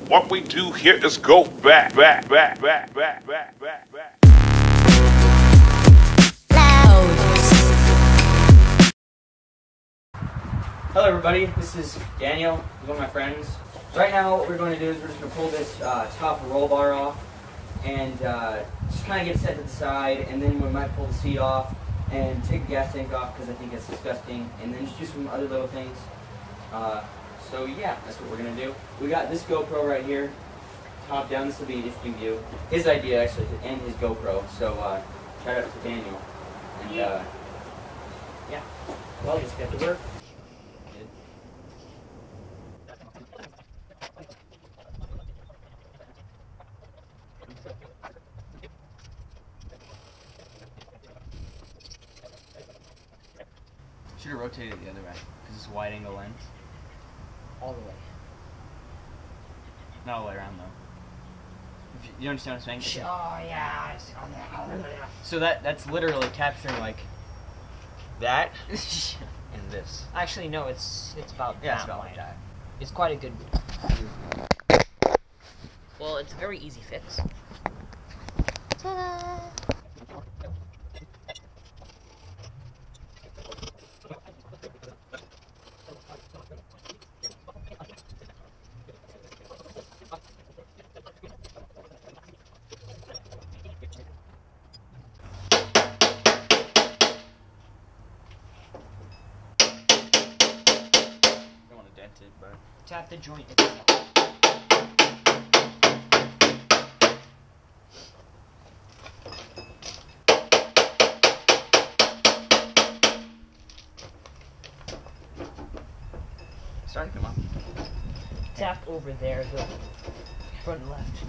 What we do here is go back. Hello everybody, this is Daniel, one of my friends. Right now what we're going to do is we're just going to pull this top roll bar off and just kind of get it set to the side, and then we might pull the seat off and take the gas tank off because I think it's disgusting, and then just do some other little things. So yeah, that's what we're going to do. We got this GoPro right here, top down. This will be an interesting view. His idea actually to end his GoPro, so shout out to Daniel. And yeah, well, let's get to work. Should have rotated it the other way, because it's a wide angle lens. All the way. Not all the way around though. If you understand what I'm saying? Oh yeah. So that's literally capturing like that and this. Actually, no, it's about Yeah, that it's about wide. like that. It's quite a good. Well, it's a very easy fix. Ta-da! But Tap the joint. starting to come up. Tap over there, the front and left.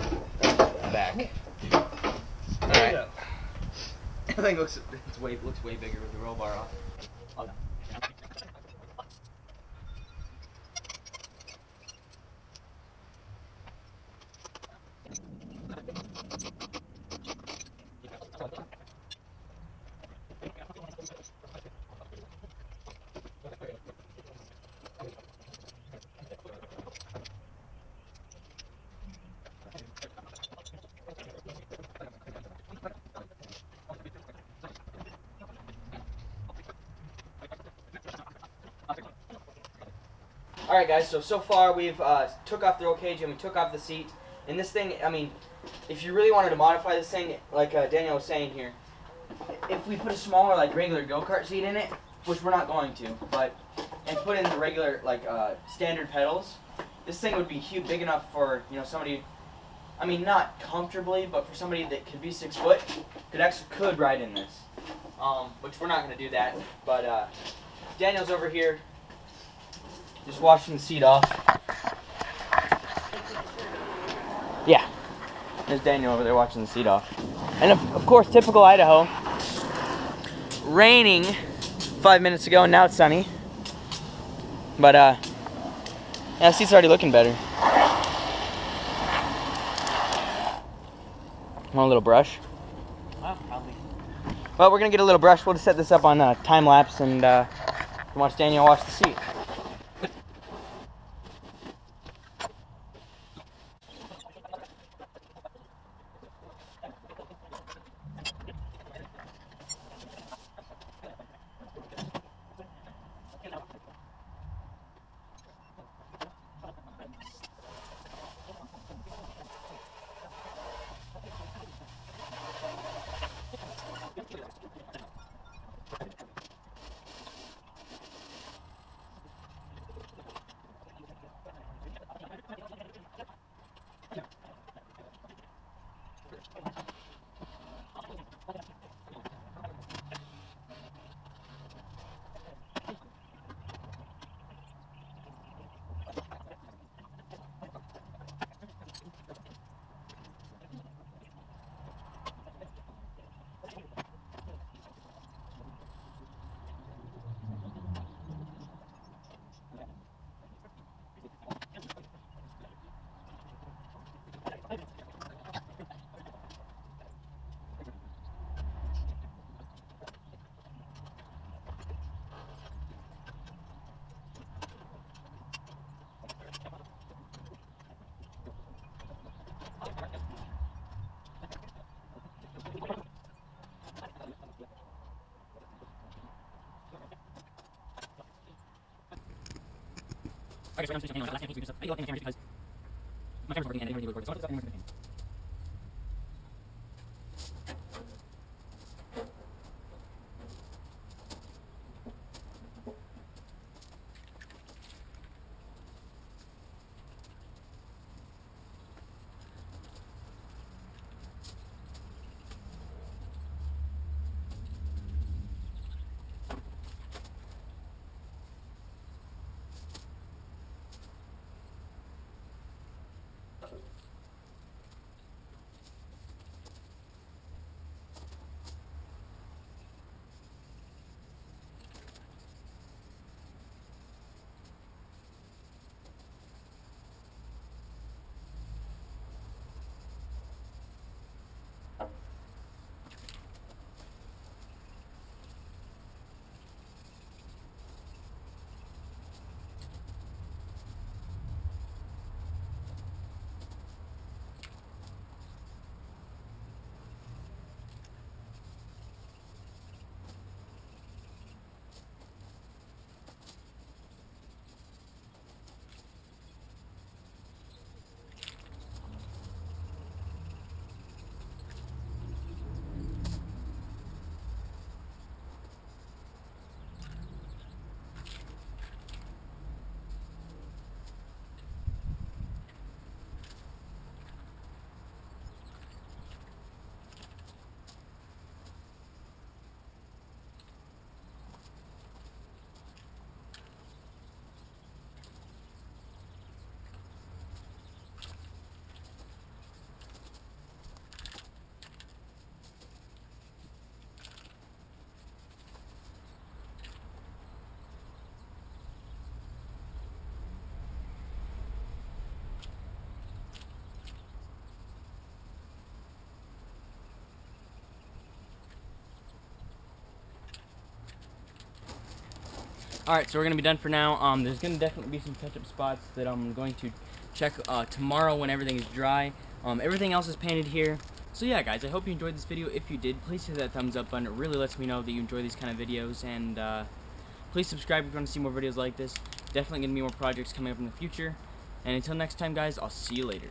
Back. All right. I think looks way bigger with the roll bar off. Oh, no. Alright guys, so far we've took off the roll cage and we took off the seat. And this thing, I mean, if you really wanted to modify this thing, like Daniel was saying here, if we put a smaller, like, regular go-kart seat in it, which we're not going to, but, and put in the regular, like, standard pedals, this thing would be huge, big enough for, you know, somebody, I mean, not comfortably, but for somebody that could be 6 foot, could ride in this. Which we're not going to do that, but Daniel's over here just washing the seat off. Yeah, there's Daniel over there watching the seat off. And of course, typical Idaho. Raining 5 minutes ago and now it's sunny. But yeah, the seat's already looking better. Want a little brush? Well, probably. Well, we're gonna get a little brush. We'll just set this up on time lapse and watch Daniel wash the seat. Alright, so we're going to be done for now. There's going to definitely be some touch-up spots that I'm going to check tomorrow when everything is dry. Everything else is painted here. So yeah, guys, I hope you enjoyed this video. If you did, please hit that thumbs up button. It really lets me know that you enjoy these kind of videos. And please subscribe if you want to see more videos like this. Definitely going to be more projects coming up in the future. And until next time, guys, I'll see you later.